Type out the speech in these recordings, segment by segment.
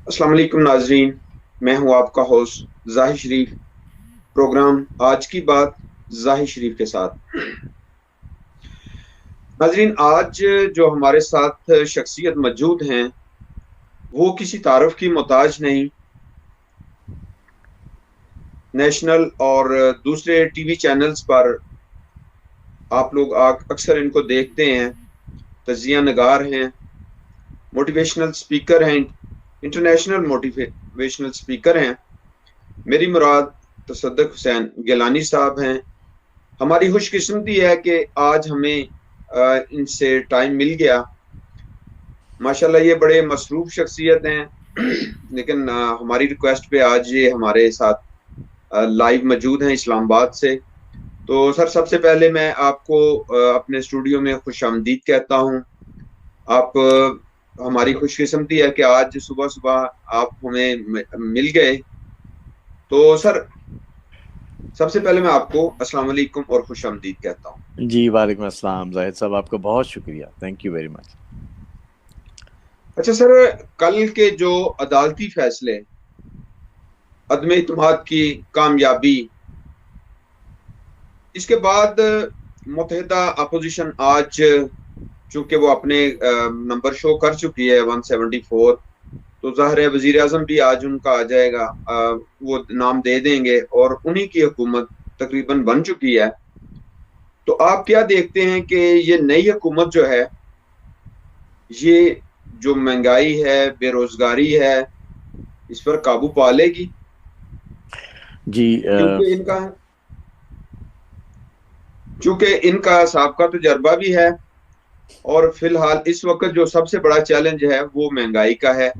السلام علیکم ناظرین، میں ہوں آپ کا ہوسٹ ظاہر شریف۔ پروگرام آج کی بات ظاہر شریف کے ساتھ۔ ناظرین، آج جو ہمارے ساتھ شخصیت موجود ہیں وہ کسی تعارف کی محتاج نہیں۔ نیشنل اور دوسرے ٹی وی چینلز پر آپ لوگ اکثر ان کو دیکھتے ہیں۔ تجزیہ نگار ہیں، موٹیویشنل سپیکر ہیں، انٹرنیشنل موٹیویشنل سپیکر ہیں۔ میری مراد تصدق حسین گیلانی صاحب ہیں۔ ہماری خوش قسمتی ہے کہ آج ہمیں ان سے ٹائم مل گیا۔ ماشاءاللہ یہ بڑے مصروف شخصیت ہیں، لیکن ہماری ریکویسٹ پہ آج یہ ہمارے ساتھ لائیو موجود ہیں اسلام آباد سے۔ تو سر، سب سے پہلے میں آپ کو اپنے اسٹوڈیو میں خوش آمدید کہتا ہوں۔ آپ ہماری خوش قسمتی ہے کہ آج صبح صبح آپ ہمیں مل گئے۔ تو سر، سب سے پہلے میں آپ کو السلام علیکم اور خوش آمدید کہتا ہوں۔ جی وعلیکم السلام زاہد صاحب، آپ کا بہت شکریہ، تھینک یو ویری مچ۔ اچھا سر، کل کے جو عدالتی فیصلے، عدم اعتماد کی کامیابی، اس کے بعد متحدہ اپوزیشن آج چونکہ وہ اپنے نمبر شو کر چکی ہے 174، تو ظاہر ہے وزیر اعظم بھی آج ان کا آ جائے گا، وہ نام دے دیں گے اور انہی کی حکومت تقریباً بن چکی ہے۔ تو آپ کیا دیکھتے ہیں کہ یہ نئی حکومت جو ہے، یہ جو مہنگائی ہے، بے روزگاری ہے، اس پر قابو پا لے گی؟ جی چونکہ ان کا سابقہ تجربہ بھی ہے، اور فی الحال اس وقت جو سب سے بڑا چیلنج ہے وہ مہنگائی کا ہے،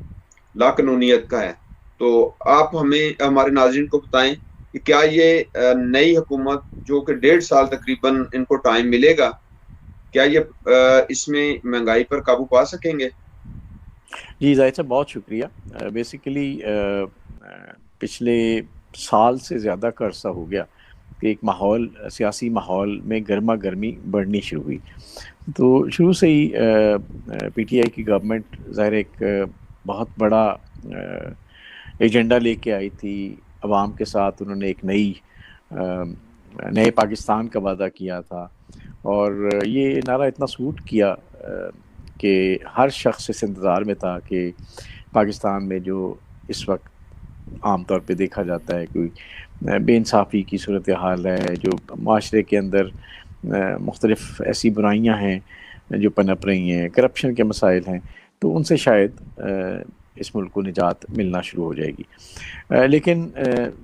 لاقانونیت کا ہے۔ تو آپ ہمارے ناظرین کو بتائیں کہ کیا یہ نئی حکومت جو کہ 1.5 سال تقریباً ان کو ٹائم ملے گا، کیا یہ اس میں مہنگائی پر قابو پا سکیں گے؟ جی زاہد صاحب بہت شکریہ۔ بیسیکلی پچھلے سال سے زیادہ کا عرصہ ہو گیا کہ ایک سیاسی ماحول میں گرما گرمی بڑھنی شروع ہوئی۔ تو شروع سے ہی پی ٹی آئی کی گورنمنٹ ظاہر ایک بہت بڑا ایجنڈا لے کے آئی تھی عوام کے ساتھ۔ انہوں نے ایک نئے پاکستان کا وعدہ کیا تھا، اور یہ نعرہ اتنا سوٹ کیا کہ ہر شخص اس انتظار میں تھا کہ پاکستان میں جو اس وقت عام طور پہ دیکھا جاتا ہے کوئی بے انصافی کی صورتحال ہے، جو معاشرے کے اندر مختلف ایسی برائیاں ہیں جو پنپ رہی ہیں، کرپشن کے مسائل ہیں، تو ان سے شاید اس ملک کو نجات ملنا شروع ہو جائے گی۔ لیکن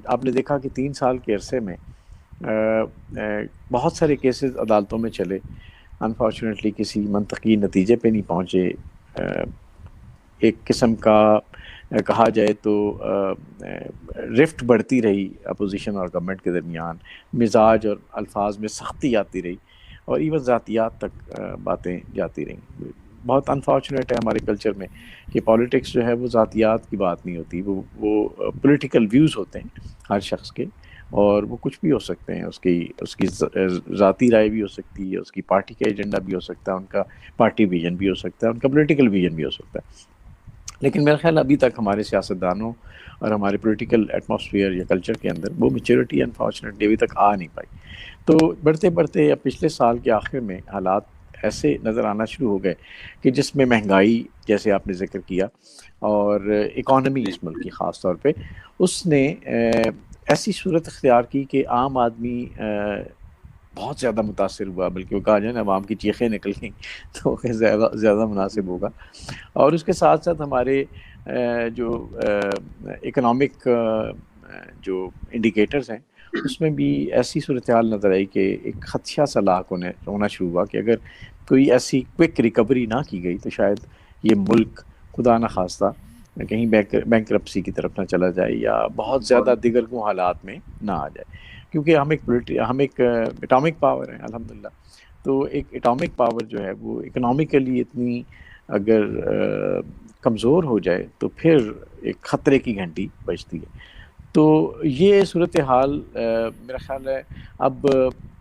آپ نے دیکھا کہ 3 سال کے عرصے میں بہت سارے کیسز عدالتوں میں چلے، انفارچونیٹلی کسی منطقی نتیجے پہ نہیں پہنچے۔ ایک قسم کا کہا جائے تو رفٹ بڑھتی رہی اپوزیشن اور گورنمنٹ کے درمیان، مزاج اور الفاظ میں سختی آتی رہی، اور ایون ذاتیات تک باتیں جاتی رہیں۔ بہت انفارچونیٹ ہے ہمارے کلچر میں کہ پالیٹکس جو ہے وہ ذاتیات کی بات نہیں ہوتی، وہ پولیٹیکل ویوز ہوتے ہیں ہر شخص کے، اور وہ کچھ بھی ہو سکتے ہیں۔ اس کی ذاتی رائے بھی ہو سکتی ہے، اس کی پارٹی کا ایجنڈا بھی ہو سکتا ہے، ان کا پارٹی ویژن بھی ہو سکتا ہے، ان کا پولیٹیکل ویژن بھی ہو سکتا ہے۔ لیکن میرا خیال ابھی تک ہمارے سیاستدانوں اور ہمارے پولیٹیکل ایٹماسفیئر یا کلچر کے اندر وہ میچورٹی انفارچونیٹلی ابھی تک آ نہیں پائی۔ تو بڑھتے بڑھتے اب پچھلے سال کے آخر میں حالات ایسے نظر آنا شروع ہو گئے کہ جس میں مہنگائی، جیسے آپ نے ذکر کیا، اور اکانومی اس ملک کی خاص طور پہ، اس نے ایسی صورت اختیار کی کہ عام آدمی بہت زیادہ متاثر ہوا، بلکہ وہ کہا جائے نا عوام کی چیخیں نکل گئیں تو زیادہ مناسب ہوگا۔ اور اس کے ساتھ ساتھ ہمارے جو اکنامک جو انڈیکیٹرز ہیں اس میں بھی ایسی صورتحال نظر آئی کہ ایک خدشہ سا لاحق ہونا شروع ہوا کہ اگر کوئی ایسی کوئک ریکوری نہ کی گئی تو شاید یہ ملک خدا نخواستہ کہیں بینکرپسی کی طرف نہ چلا جائے، یا بہت زیادہ دیگرگوں حالات میں نہ آ جائے، کیونکہ ہم ایک اٹامک پاور ہیں الحمدللہ۔ تو ایک اٹامک پاور جو ہے وہ اکنامکلی اتنی اگر کمزور ہو جائے تو پھر ایک خطرے کی گھنٹی بجتی ہے۔ تو یہ صورتحال میرا خیال ہے اب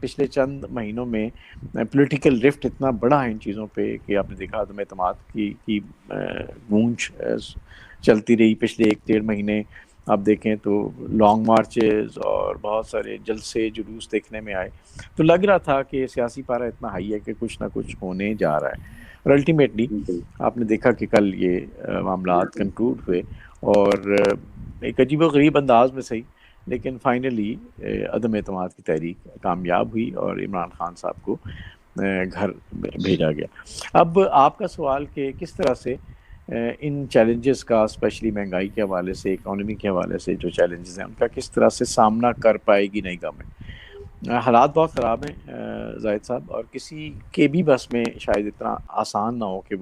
پچھلے چند مہینوں میں پولیٹیکل رفٹ اتنا بڑا ہے ان چیزوں پہ کہ آپ نے دیکھا عدم اعتماد کی گونج چلتی رہی پچھلے 1-1.5 مہینے. آپ دیکھیں تو لانگ مارچز اور بہت سارے جلسے جلوس دیکھنے میں آئے, تو لگ رہا تھا کہ سیاسی پارا اتنا ہائی ہے کہ کچھ نہ کچھ ہونے جا رہا ہے. اور الٹیمیٹلی آپ نے دیکھا کہ کل یہ معاملات کنکلوڈ ہوئے, اور ایک عجیب و غریب انداز میں صحیح, لیکن فائنلی عدم اعتماد کی تحریک کامیاب ہوئی اور عمران خان صاحب کو گھر بھیجا گیا. اب آپ کا سوال کہ کس طرح سے ان چیلنجز کا, اسپیشلی مہنگائی کے حوالے سے, اکانومی کے حوالے سے جو چیلنجز ہیں ان کا کس طرح سے سامنا کر پائے گی نئی گورنمنٹ. حالات بہت خراب ہیں زاہد صاحب, اور کسی کے بھی بس میں شاید اتنا آسان نہ ہو کہ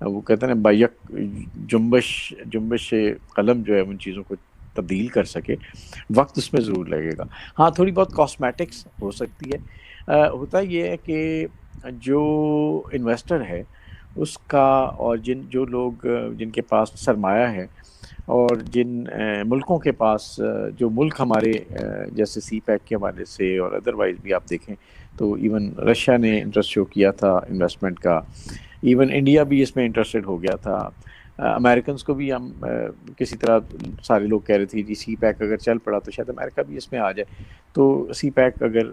وہ کہتے ہیں بیک جنبش قلم جو ہے ان چیزوں کو تبدیل کر سکے. وقت اس میں ضرور لگے گا. ہاں تھوڑی بہت کاسمیٹکس ہو سکتی ہے. ہوتا یہ ہے کہ جو انویسٹر ہے اس کا, اور جو لوگ جن کے پاس سرمایہ ہے, اور جن ملکوں کے پاس, جو ملک ہمارے جیسے سی پیک کے حوالے سے اور ادروائز بھی آپ دیکھیں تو ایون رشیا نے انٹرسٹ شو کیا تھا انویسٹمنٹ کا, ایون انڈیا بھی اس میں انٹرسٹڈ ہو گیا تھا. امریکنز کو بھی ہم کسی طرح سارے لوگ کہہ رہے تھے جی سی پیک اگر چل پڑا تو شاید امریکہ بھی اس میں آ جائے. تو سی پیک اگر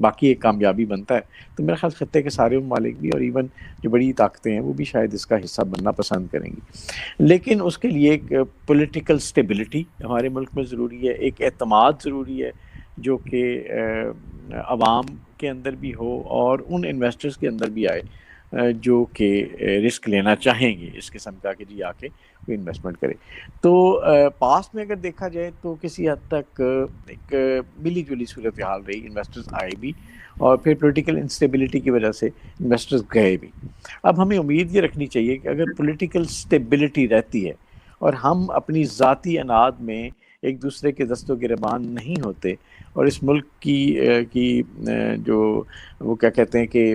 باقی ایک کامیابی بنتا ہے تو میرا خیال خطے کے سارے ممالک بھی, اور ایون جو بڑی طاقتیں ہیں وہ بھی شاید اس کا حصہ بننا پسند کریں گی. لیکن اس کے لیے ایک پولیٹیکل سٹیبلٹی ہمارے ملک میں ضروری ہے, ایک اعتماد ضروری ہے جو کہ عوام کے اندر بھی ہو اور ان انویسٹرز کے اندر بھی آئے جو کہ رسک لینا چاہیں گے اس قسم کا کہ جی آ کے وہ انویسٹمنٹ کرے. تو پاسٹ میں اگر دیکھا جائے تو کسی حد تک ایک ملی جلی صورتحال رہی, انویسٹرز آئے بھی اور پھر پولیٹیکل انسٹیبلٹی کی وجہ سے انویسٹرز گئے بھی. اب ہمیں امید یہ رکھنی چاہیے کہ اگر پولیٹیکل اسٹیبلٹی رہتی ہے اور ہم اپنی ذاتی اناد میں ایک دوسرے کے دست و گریبان نہیں ہوتے, اور اس ملک کی جو وہ کیا کہتے ہیں کہ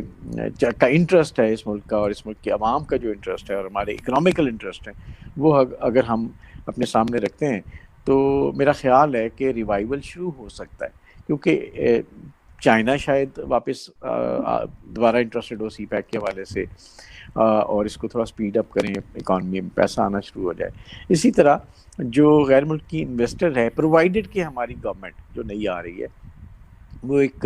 کا انٹرسٹ ہے اس ملک کا, اور اس ملک کے عوام کا جو انٹرسٹ ہے اور ہمارے اکنامیکل انٹرسٹ ہے وہ اگر ہم اپنے سامنے رکھتے ہیں تو میرا خیال ہے کہ ریوائول شروع ہو سکتا ہے. کیونکہ چائنا شاید واپس دوبارہ انٹرسٹڈ ہو سی پیک کے حوالے سے, اور اس کو تھوڑا سپیڈ اپ کریں, اکانومی میں پیسہ آنا شروع ہو جائے. اسی طرح جو غیر ملکی انویسٹر ہے, پرووائڈڈ کہ ہماری گورنمنٹ جو نئی آ رہی ہے وہ ایک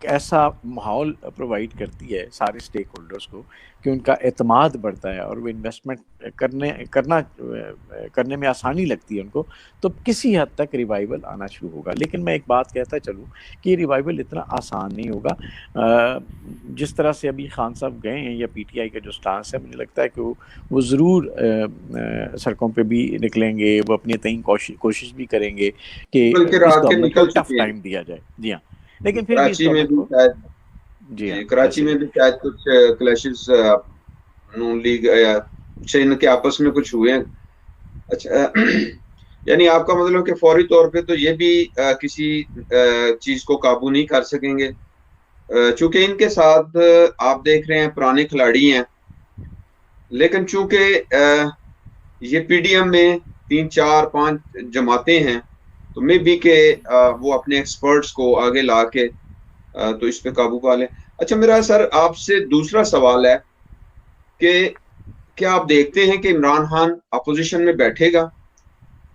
ایسا ماحول پرووائڈ کرتی ہے سارے اسٹیک ہولڈرز کو کہ ان کا اعتماد بڑھتا ہے اور وہ انویسٹمنٹ کرنے میں آسانی لگتی ہے ان کو, تو کسی حد تک ریوائول آنا شروع ہوگا. لیکن میں ایک بات کہتا چلوں کہ یہ ریوائول اتنا آسان نہیں ہوگا. جس طرح سے ابھی خان صاحب گئے ہیں یا پی ٹی آئی کا جو سٹانس ہے, مجھے لگتا ہے کہ وہ ضرور سڑکوں پہ بھی نکلیں گے, وہ اپنے تئیں کوشش بھی کریں گے کہ بلکہ اس رات کے گورنمنٹ کو نکل ٹف چکے ہیں. ٹائم دیا جائے. جی ہاں, لیکن پھر بھی اس کراچی میں گورنمنٹ بھی کو, شاید, جی ہاں, کراچی ایسے میں ہی بھی شاید کچھ کلیشز نون لیگ یا ان کے آپس میں کچھ ہوئے ہیں. اچھا, یعنی آپ کا مطلب کہ فوری طور پہ تو یہ بھی کسی چیز کو قابو نہیں کر سکیں گے, چونکہ ان کے ساتھ آپ دیکھ رہے ہیں پرانے کھلاڑی ہیں, لیکن چونکہ یہ پی ڈی ایم میں 3-4-5 جماعتیں ہیں تو میں بھی کہ وہ اپنے ایکسپرٹس کو آگے لا کے تو اس پہ قابو پا لیں. اچھا, میرا سر آپ سے دوسرا سوال ہے کہ کیا آپ دیکھتے ہیں کہ عمران خان اپوزیشن میں بیٹھے گا,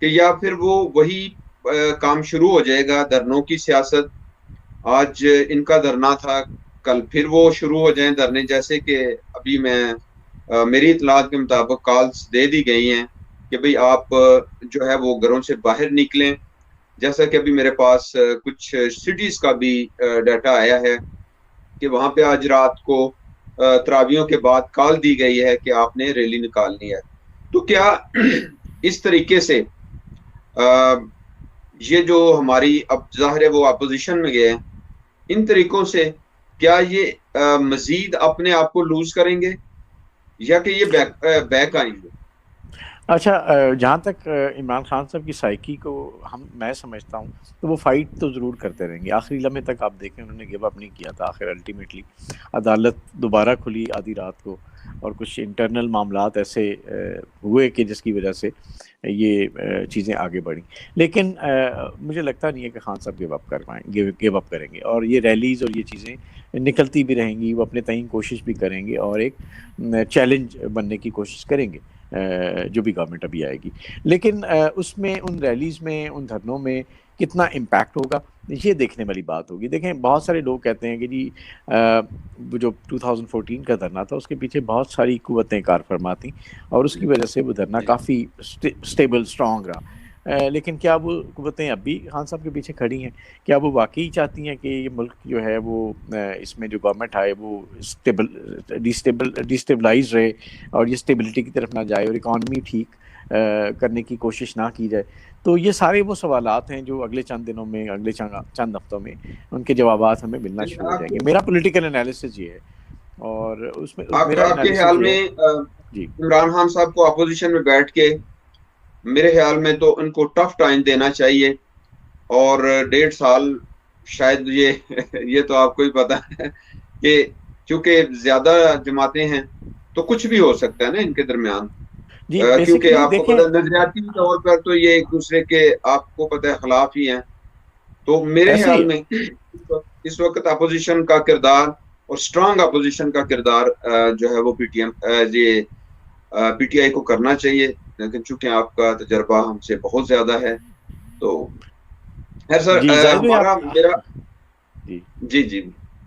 کہ یا پھر وہ وہی کام شروع ہو جائے گا, دھرنوں کی سیاست. آج ان کا دھرنا تھا, کل پھر وہ شروع ہو جائیں دھرنے, جیسے کہ ابھی میری اطلاعات کے مطابق کالز دے دی گئی ہیں کہ بھئی آپ جو ہے وہ گھروں سے باہر نکلیں. جیسا کہ ابھی میرے پاس کچھ سٹیز کا بھی ڈیٹا آیا ہے کہ وہاں پہ آج رات کو تراویحوں کے بعد کال دی گئی ہے کہ آپ نے ریلی نکالنی ہے. تو کیا اس طریقے سے یہ جو ہماری اب ظاہر ہے وہ اپوزیشن میں گئے ہیں, ان طریقوں سے کیا یہ مزید اپنے آپ کو لوز کریں گے یا کہ یہ بیک آئیں گے؟ اچھا, جہاں تک عمران خان صاحب کی سائیکی کو میں سمجھتا ہوں تو وہ فائٹ تو ضرور کرتے رہیں گے آخری لمحے تک. آپ دیکھیں انہوں نے گیو اپ نہیں کیا تھا, آخر الٹیمیٹلی عدالت دوبارہ کھلی آدھی رات کو, اور کچھ انٹرنل معاملات ایسے ہوئے کہ جس کی وجہ سے یہ چیزیں آگے بڑھیں. لیکن مجھے لگتا نہیں ہے کہ خان صاحب گیو اپ کریں گے, اور یہ ریلیز اور یہ چیزیں نکلتی بھی رہیں گی, وہ اپنے تئیں کوشش بھی کریں گے اور ایک چیلنج بننے کی کوشش کریں گے. جو بھی گورنمنٹ ابھی آئے گی. لیکن اس میں ان ریلیز میں ان دھرنوں میں کتنا امپیکٹ ہوگا یہ دیکھنے والی بات ہوگی. دیکھیں بہت سارے لوگ کہتے ہیں کہ جی جو 2014 کا دھرنا تھا اس کے پیچھے بہت ساری قوتیں کار فرما تھیں اور اس کی وجہ سے وہ دھرنا کافی اسٹیبل اسٹرانگ رہا. لیکن کیا وہ قوتیں اب بھی خان صاحب کے پیچھے کھڑی ہیں؟ کیا وہ واقعی چاہتی ہیں کہ یہ ملک جو ہے وہ اس میں جو گورنمنٹ آئے وہ ڈیسٹیبلائز رہے اور یہ اسٹیبلٹی کی طرف نہ جائے اور اکانومی ٹھیک کرنے کی کوشش نہ کی جائے؟ تو یہ سارے وہ سوالات ہیں جو اگلے چند دنوں میں اگلے چند ہفتوں میں ان کے جوابات ہمیں ملنا شروع ہو جائیں گے. میرا پولیٹیکل انالیسس یہ ہے اور اس میں میرا آپ کے خیال میں جی عمران خان صاحب کو اپوزیشن میں بیٹھ کے میرے خیال میں تو ان کو ٹف ٹائم دینا چاہیے اور 1.5 سال شاید یہ تو آپ کو ہی پتا ہے کہ چونکہ زیادہ جماعتیں ہیں تو کچھ بھی ہو سکتا ہے نا ان کے درمیان. کیونکہ آپ کو پتا نظریاتی طور پر تو یہ ایک دوسرے کے آپ کو پتہ ہے خلاف ہی ہیں. تو میرے خیال میں اس وقت اپوزیشن کا کردار اور اسٹرانگ اپوزیشن کا کردار جو ہے وہ پی ٹی آئی کو کرنا چاہیے. لیکن چونکہ آپ کا تجربہ ہم سے بہت زیادہ ہے تو خیر سر ہمارا میرا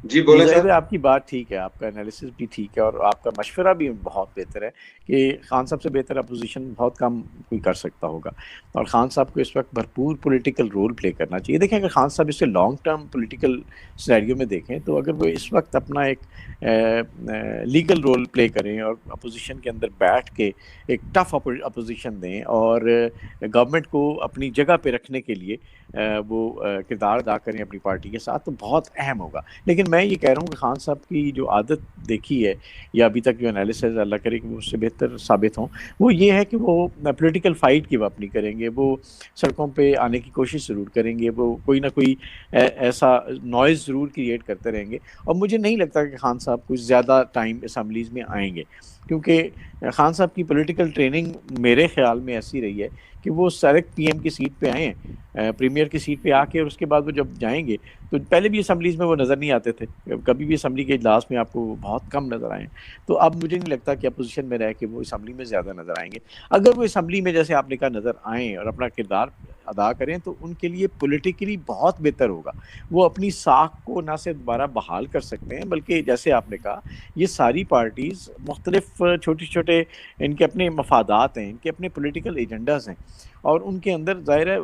جی بولیں سر. آپ کی بات ٹھیک ہے, آپ کا انالیسس بھی ٹھیک ہے اور آپ کا مشورہ بھی بہت بہتر ہے کہ خان صاحب سے بہتر اپوزیشن بہت کم کوئی کر سکتا ہوگا اور خان صاحب کو اس وقت بھرپور پولیٹیکل رول پلے کرنا چاہیے. دیکھیں اگر خان صاحب اس سے لانگ ٹرم پولیٹیکل سینیریو میں دیکھیں تو اگر وہ اس وقت اپنا ایک لیگل رول پلے کریں اور اپوزیشن کے اندر بیٹھ کے ایک ٹف اپوزیشن دیں اور گورنمنٹ کو اپنی جگہ پہ رکھنے کے لیے وہ کردار ادا کریں اپنی پارٹی کے ساتھ تو بہت اہم ہوگا. لیکن میں یہ کہہ رہا ہوں کہ خان صاحب کی جو عادت دیکھی ہے یا ابھی تک جو انالیسز اللہ کرے کہ وہ اس سے بہتر ثابت ہوں, وہ یہ ہے کہ وہ پولیٹیکل فائٹ کی اپ نہیں کریں گے, وہ سڑکوں پہ آنے کی کوشش ضرور کریں گے, وہ کوئی نہ کوئی ایسا نوائز ضرور کریٹ کرتے رہیں گے. اور مجھے نہیں لگتا کہ خان صاحب کچھ زیادہ ٹائم اسمبلیز میں آئیں گے کیونکہ خان صاحب کی پولیٹیکل ٹریننگ میرے خیال میں ایسی رہی ہے کہ وہ ڈائریکٹ پی ایم کی سیٹ پہ آئے ہیں, پریمیئر کی سیٹ پہ آ کے اور اس کے بعد وہ جب جائیں گے تو پہلے بھی اسمبلیز میں وہ نظر نہیں آتے تھے, کبھی بھی اسمبلی کے اجلاس میں آپ کو بہت کم نظر آئے. تو اب مجھے نہیں لگتا کہ اپوزیشن میں رہ کے وہ اسمبلی میں زیادہ نظر آئیں گے. اگر وہ اسمبلی میں جیسے آپ نے کہا نظر آئیں اور اپنا کردار ادا کریں تو ان کے لیے پولیٹیکلی بہت بہتر ہوگا. وہ اپنی ساکھ کو نہ صرف دوبارہ بحال کر سکتے ہیں بلکہ جیسے آپ نے کہا یہ ساری پارٹیز مختلف چھوٹے چھوٹے ان کے اپنے مفادات ہیں, ان کے اپنے پولیٹیکل ایجنڈاز ہیں اور ان کے اندر ظاہر ہے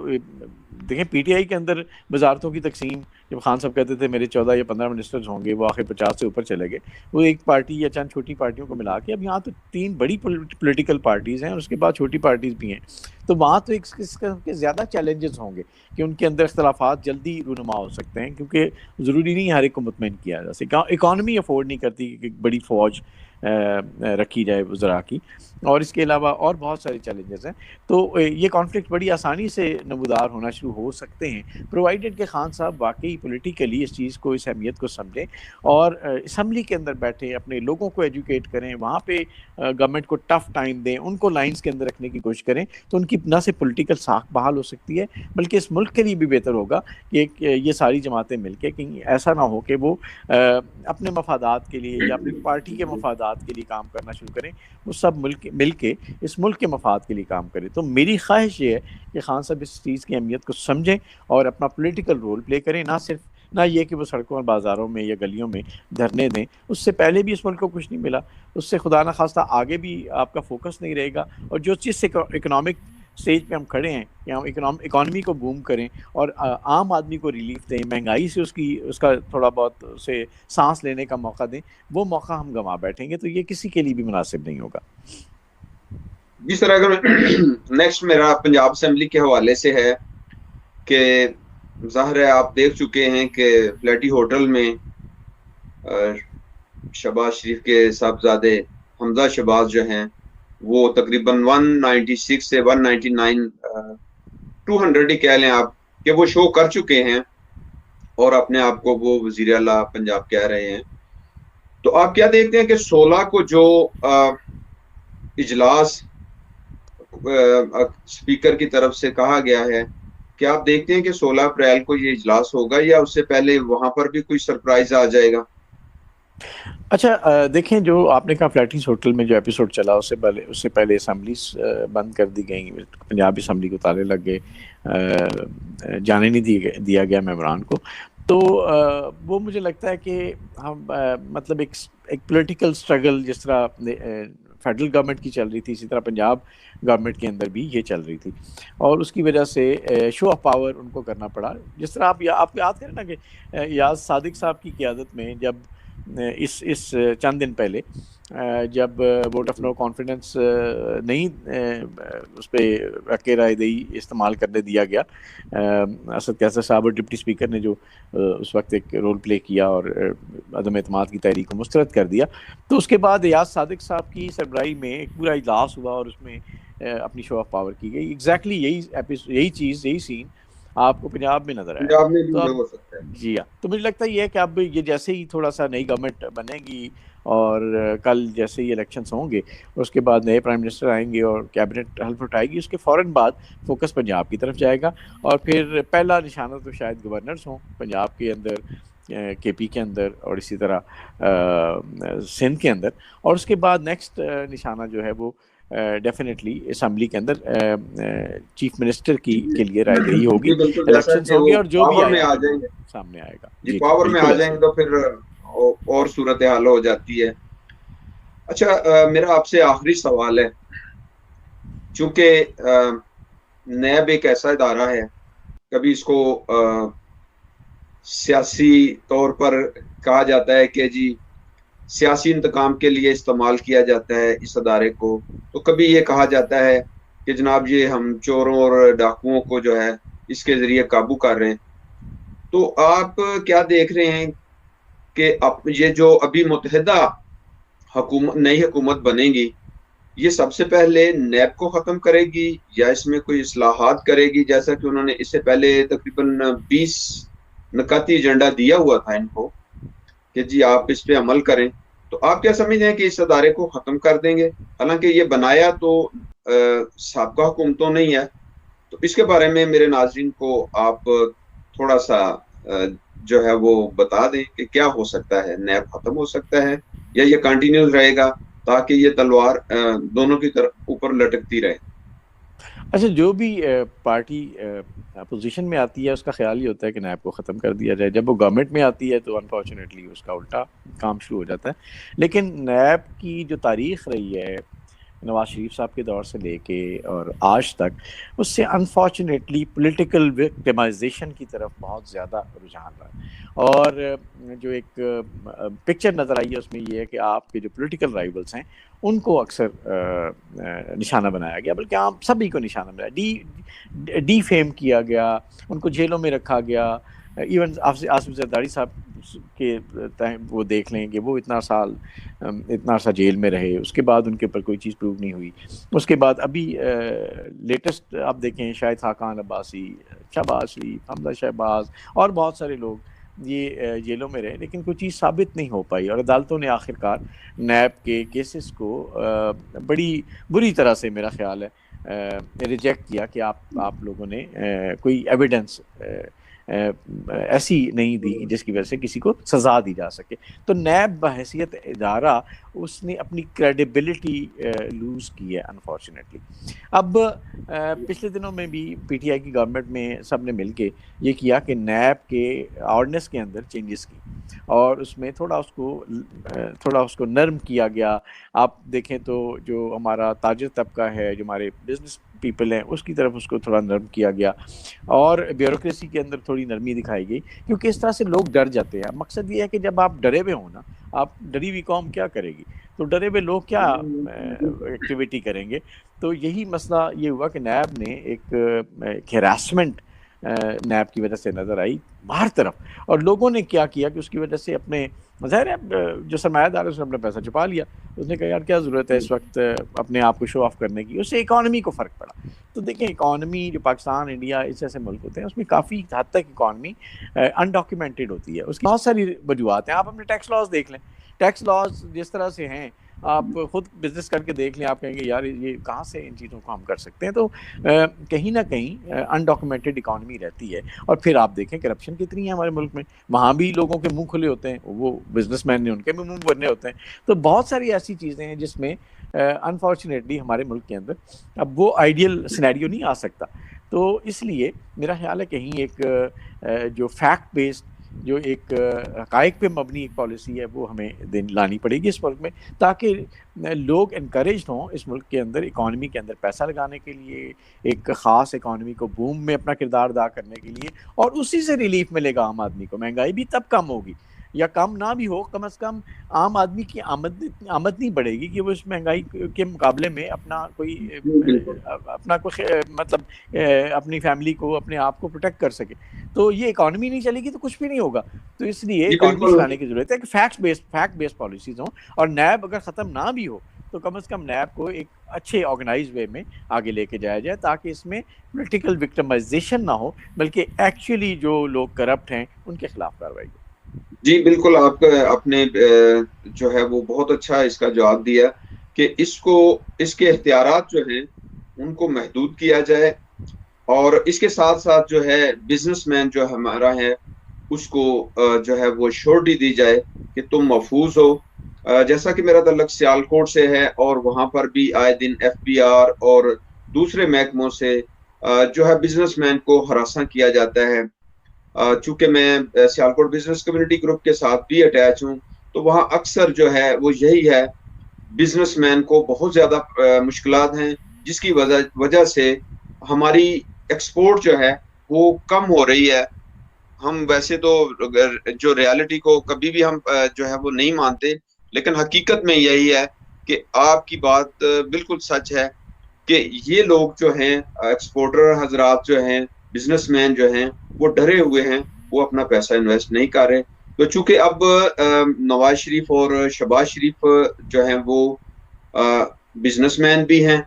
دیکھیں پی ٹی آئی کے اندر وزارتوں کی تقسیم جب خان صاحب کہتے تھے میرے 14 یا 15 منسٹرز ہوں گے, وہ آخر 50 سے اوپر چلے گئے. وہ ایک پارٹی یا چند چھوٹی پارٹیوں کو ملا کے اب یہاں تو 3 بڑی پولیٹیکل پارٹیز ہیں اور اس کے بعد چھوٹی پارٹیز بھی ہیں. تو وہاں تو ایک قسم کے زیادہ چیلنجز ہوں گے کہ ان کے اندر اختلافات جلدی رونما ہو سکتے ہیں کیونکہ ضروری نہیں ہر ایک کو مطمئن کیا جا سکے. اکانومی افورڈ نہیں کرتی کہ ایک بڑی فوج رکھی جائے وزراء کی, اور اس کے علاوہ اور بہت سارے چیلنجز ہیں. تو یہ کانفلکٹ بڑی آسانی سے نمودار ہونا شروع ہو سکتے ہیں پرووائڈڈ کہ خان صاحب واقعی پولیٹیکلی اس چیز کو, اس اہمیت کو سمجھیں اور اسمبلی کے اندر بیٹھیں, اپنے لوگوں کو ایجوکیٹ کریں, وہاں پہ گورنمنٹ کو ٹف ٹائم دیں, ان کو لائنز کے اندر رکھنے کی کوشش کریں. تو ان کی نہ صرف پولیٹیکل ساکھ بحال ہو سکتی ہے بلکہ اس ملک کے لیے بھی بہتر ہوگا کہ یہ ساری جماعتیں مل کے کہیں ایسا نہ ہو کہ وہ اپنے مفادات کے لیے یا اپنی پارٹی کے مفادات کے لیے کام کرنا شروع کریں, وہ سب مل کے اس ملک کے مفاد کے لیے کام کریں. تو میری خواہش یہ ہے کہ خان صاحب اس چیز کی اہمیت کو سمجھیں اور اپنا پولیٹیکل رول پلے کریں, نہ یہ کہ وہ سڑکوں اور بازاروں میں یا گلیوں میں دھرنے دیں. اس سے پہلے بھی اس ملک کو کچھ نہیں ملا, اس سے خدا نخواستہ آگے بھی آپ کا فوکس نہیں رہے گا. اور جو چیز سے اکنامک اسٹیج پہ ہم کھڑے ہیں کہ ہم اکانومی کو بوم کریں اور عام آدمی کو ریلیف دیں, مہنگائی سے اس کا تھوڑا بہت اسے سانس لینے کا موقع دیں, وہ موقع ہم گنوا بیٹھیں گے تو یہ کسی کے لیے بھی مناسب نہیں ہوگا. جس طرح اگر نیکسٹ میرا پنجاب اسمبلی کے حوالے سے ہے کہ ظاہر ہے آپ دیکھ چکے ہیں کہ فلیٹی ہوٹل میں شہباز شریف کے صاحبزادے حمزہ شہباز جو ہیں وہ تقریباً 196 سے 199 200 ہی کہہ لیں آپ کہ وہ شو کر چکے ہیں اور اپنے آپ کو وہ وزیر اعلیٰ پنجاب کہہ رہے ہیں. تو آپ کیا دیکھتے ہیں کہ 16 کو جو اجلاس اسپیکر کی طرف سے کہا گیا ہے, کیا آپ دیکھتے ہیں کہ 16 اپریل کو یہ اجلاس ہوگا یا اس سے پہلے وہاں پر بھی کوئی سرپرائز آ جائے گا؟ اچھا دیکھیں جو آپ نے کہا فلیٹنس ہوٹل میں جو ایپیسوڈ چلا اس سے پہلے اسمبلیز بند کر دی گئیں، پنجاب اسمبلی کو تالے لگ گئے، جانے نہیں دیا گیا ممبران کو. تو وہ مجھے لگتا ہے کہ ہم مطلب ایک پولیٹیکل سٹرگل جس طرح فیڈرل گورنمنٹ کی چل رہی تھی، اسی طرح پنجاب گورنمنٹ کے اندر بھی یہ چل رہی تھی، اور اس کی وجہ سے شو آف پاور ان کو کرنا پڑا. جس طرح آپ یاد کریں نا کہ یاز صادق صاحب کی قیادت میں جب اس چند دن پہلے جب ووٹ آف نو کانفیڈنس نہیں اس پہ رکھے رائے دہی استعمال کرنے دیا گیا، اسد کیسر صاحب اور ڈپٹی اسپیکر نے جو اس وقت ایک رول پلے کیا اور عدم اعتماد کی تحریک کو مسترد کر دیا، تو اس کے بعد یاز صادق صاحب کی سربراہی میں ایک پورا اجلاس ہوا اور اس میں اپنی شو آف پاور کی گئی. ایگزیکٹلی یہی چیز یہی سین آپ کو پنجاب میں نظر آیا. پنجاب میں بھی تو اب ہو سکتا ہے. جی ہاں، تو مجھے لگتا ہے یہ ہے کہ اب یہ جیسے ہی تھوڑا سا نئی گورنمنٹ بنے گی اور کل جیسے ہی الیکشنز ہوں گے، اس کے بعد نئے پرائم منسٹر آئیں گے اور کیبنٹ حلف اٹھائے گی، اس کے فوراً بعد فوکس پنجاب کی طرف جائے گا، اور پھر پہلا نشانہ تو شاید گورنرز ہوں پنجاب کے اندر، کے پی کے اندر، اور اسی طرح سندھ کے اندر، اور اس کے بعد نیکسٹ نشانہ جو ہے وہ ڈیفینیٹلی اسمبلی کے اندر چیف منسٹر کے لیے رائے دہی ہوگی، جی بالکل، جیسا الیکشنز کہ ہوں گے وہ اور جو بھی پاور آئے میں گا آ پھر جائیں وہ گے. سامنے آئے گا. جی جی پاور میں آ بالکل جائیں ایسے گے تو پھر اور صورتحال ہو جاتی ہے. اچھا میرا آپ سے آخری سوال ہے، چونکہ نیب ایک ایسا ادارہ ہے، کبھی اس کو سیاسی طور پر کہا جاتا ہے کہ جی سیاسی انتقام کے لیے استعمال کیا جاتا ہے اس ادارے کو، تو کبھی یہ کہا جاتا ہے کہ جناب یہ ہم چوروں اور ڈاکوؤں کو جو ہے اس کے ذریعے قابو کر رہے ہیں. تو آپ کیا دیکھ رہے ہیں کہ یہ جو ابھی متحدہ نئی حکومت بنے گی، یہ سب سے پہلے نیب کو ختم کرے گی یا اس میں کوئی اصلاحات کرے گی؟ جیسا کہ انہوں نے اس سے پہلے تقریباً 20 نکاتی ایجنڈا دیا ہوا تھا ان کو کہ جی آپ اس پہ عمل کریں. تو آپ کیا سمجھتے ہیں کہ اس ادارے کو ختم کر دیں گے؟ حالانکہ یہ بنایا تو سابقہ حکومتوں نہیں ہے. تو اس کے بارے میں میرے ناظرین کو آپ تھوڑا سا جو ہے وہ بتا دیں کہ کیا ہو سکتا ہے، نیب ختم ہو سکتا ہے یا یہ کنٹینیوز رہے گا تاکہ یہ تلوار دونوں کی طرف اوپر لٹکتی رہے؟ اچھا، جو بھی پارٹی اپوزیشن میں آتی ہے اس کا خیال ہی ہوتا ہے کہ نیب کو ختم کر دیا جائے. جب وہ گورنمنٹ میں آتی ہے تو انفارچونیٹلی اس کا الٹا کام شروع ہو جاتا ہے. لیکن نیب کی جو تاریخ رہی ہے نواز شریف صاحب کے دور سے لے کے اور آج تک، اس سے انفارچونیٹلی پولیٹیکل وکٹمائزیشن کی طرف بہت زیادہ رجحان رہا ہے. اور جو ایک پکچر نظر آئی ہے اس میں یہ ہے کہ آپ کے جو پولیٹیکل رائیولز ہیں ان کو اکثر نشانہ بنایا گیا، بلکہ عام سبھی کو نشانہ بنایا، ڈی فیم کیا گیا، ان کو جیلوں میں رکھا گیا. ایون آصف زرداری صاحب کے وہ دیکھ لیں کہ وہ اتنا عرصہ جیل میں رہے، اس کے بعد ان کے اوپر کوئی چیز پروو نہیں ہوئی. اس کے بعد ابھی لیٹسٹ آپ دیکھیں شاہد خاقان عباسی، شہباز شریف، حمزہ شہباز اور بہت سارے لوگ یہ جیلوں میں رہے، لیکن کوئی چیز ثابت نہیں ہو پائی، اور عدالتوں نے آخرکار نیب کے کیسز کو بڑی بری طرح سے میرا خیال ہے ریجیکٹ کیا کہ آپ لوگوں نے کوئی ایویڈنس ایسی نہیں دی جس کی وجہ سے کسی کو سزا دی جا سکے. تو نیب بحیثیت ادارہ اس نے اپنی کریڈیبلٹی لوز کی ہے انفارچونیٹلی. اب پچھلے دنوں میں بھی پی ٹی آئی کی گورنمنٹ میں سب نے مل کے یہ کیا کہ نیب کے آرڈیننس کے اندر چینجز کی اور اس میں تھوڑا اس کو نرم کیا گیا. آپ دیکھیں تو جو ہمارا تاجر طبقہ ہے، جو ہمارے بزنس پیپل ہیں، اس کی طرف اس کو تھوڑا نرم کیا گیا، اور بیوروکریسی کے اندر تھوڑی نرمی دکھائی گئی، کیونکہ اس طرح سے لوگ ڈر جاتے ہیں. مقصد یہ ہے کہ جب آپ ڈرے ہوئے ہوں نا، آپ ڈری ہوئی قوم کیا کرے گی؟ تو ڈرے ہوئے لوگ کیا ایکٹیویٹی کریں گے؟ تو یہی مسئلہ یہ ہوا کہ نیب نے ایک ہراسمنٹ نیب کی وجہ سے نظر آئی باہر طرف، اور لوگوں نے کیا کہ اس کی وجہ سے اپنے ظاہر ہے جو سرمایہ دار ہے اس نے اپنا پیسہ چھپا لیا. اس نے کہا یار کیا ضرورت ہے اس وقت اپنے آپ کو شو آف کرنے کی. اس سے اکانومی کو فرق پڑا. تو دیکھیں اکانومی جو پاکستان، انڈیا، اس جیسے ملک ہوتے ہیں اس میں کافی حد تک اکانومی انڈاکیومنٹڈ ہوتی ہے. اس کی بہت ساری وجوہات ہیں. آپ اپنے ٹیکس لاز دیکھ لیں، ٹیکس لاز جس طرح سے ہیں آپ خود بزنس کر کے دیکھ لیں، آپ کہیں گے یار یہ کہاں سے ان چیزوں کو ہم کر سکتے ہیں. تو کہیں نہ کہیں انڈاکومنٹڈ اکانومی رہتی ہے. اور پھر آپ دیکھیں کرپشن کتنی ہے ہمارے ملک میں، وہاں بھی لوگوں کے منہ کھلے ہوتے ہیں، وہ بزنس مین نے ان کے بھی منہ بھرنے ہوتے ہیں. تو بہت ساری ایسی چیزیں ہیں جس میں انفارچونیٹلی ہمارے ملک کے اندر اب وہ آئیڈیل سینیریو نہیں آ سکتا. تو اس لیے میرا خیال ہے کہیں ایک جو فیکٹ بیسڈ، جو ایک حقائق پہ مبنی ایک پالیسی ہے وہ ہمیں لانی پڑے گی اس ملک میں، تاکہ لوگ انکریجڈ ہوں اس ملک کے اندر اکانومی کے اندر پیسہ لگانے کے لیے، ایک خاص اکانومی کو بوم میں اپنا کردار ادا کرنے کے لیے. اور اسی سے ریلیف ملے گا عام آدمی کو. مہنگائی بھی تب کم ہوگی، یا کم نہ بھی ہو، کم از کم عام آدمی کی آمد نہیں بڑھے گی کہ وہ اس مہنگائی کے مقابلے میں اپنا کوئی بالکل مطلب اپنی فیملی کو، اپنے آپ کو پروٹیکٹ کر سکے. تو یہ اکانومی نہیں چلے گی تو کچھ بھی نہیں ہوگا. تو اس لیے جی اکانومی بالکل. چلانے کی ضرورت ہے کہ فیکٹ بیس پالیسیز ہوں. اور نیب اگر ختم نہ بھی ہو تو کم از کم نیب کو ایک اچھے آرگنائز وے میں آگے لے کے جایا جائے، تاکہ اس میں پولیٹیکل وکٹمائزیشن نہ ہو، بلکہ ایکچولی جو لوگ کرپٹ ہیں ان کے خلاف کارروائی ہو. جی بالکل، آپ نے جو ہے وہ بہت اچھا اس کا جواب دیا کہ اس کے اختیارات جو ہیں ان کو محدود کیا جائے، اور اس کے ساتھ ساتھ جو ہے بزنس مین جو ہمارا ہے اس کو جو ہے وہ شورٹی دی جائے کہ تم محفوظ ہو. جیسا کہ میرا تعلق سیالکوٹ سے ہے، اور وہاں پر بھی آئے دن ایف بی آر اور دوسرے محکموں سے جو ہے بزنس مین کو ہراساں کیا جاتا ہے. چونکہ میں سیالکوٹ بزنس کمیونٹی گروپ کے ساتھ بھی اٹیچ ہوں، تو وہاں اکثر جو ہے وہ یہی ہے، بزنس مین کو بہت زیادہ مشکلات ہیں، جس کی وجہ سے ہماری ایکسپورٹ جو ہے وہ کم ہو رہی ہے. ہم ویسے تو جو ریالٹی کو کبھی بھی ہم جو ہے وہ نہیں مانتے، لیکن حقیقت میں یہی ہے کہ آپ کی بات بالکل سچ ہے کہ یہ لوگ جو ہیں ایکسپورٹر حضرات جو ہیں، بزنس مین جو ہیں، وہ ڈرے ہوئے ہیں، وہ اپنا پیسہ انویسٹ نہیں کر رہے. تو چونکہ اب نواز شریف اور شہباز شریف جو ہیں وہ بزنس مین بھی ہیں،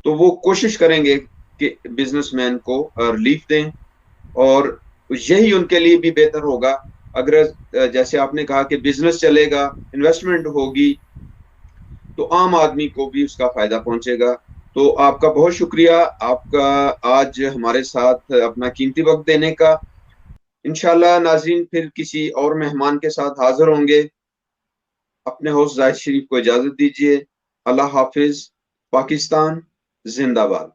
تو وہ کوشش کریں گے کہ بزنس مین کو ریلیف دیں، اور یہی ان کے لیے بھی بہتر ہوگا. اگر جیسے آپ نے کہا کہ بزنس چلے گا، انویسٹمنٹ ہوگی، تو عام آدمی کو بھی اس کا فائدہ پہنچے گا. تو آپ کا بہت شکریہ، آپ کا آج ہمارے ساتھ اپنا قیمتی وقت دینے کا. انشاءاللہ ناظرین پھر کسی اور مہمان کے ساتھ حاضر ہوں گے. اپنے ہوسٹ زاہد شریف کو اجازت دیجیے. اللہ حافظ. پاکستان زندہ باد.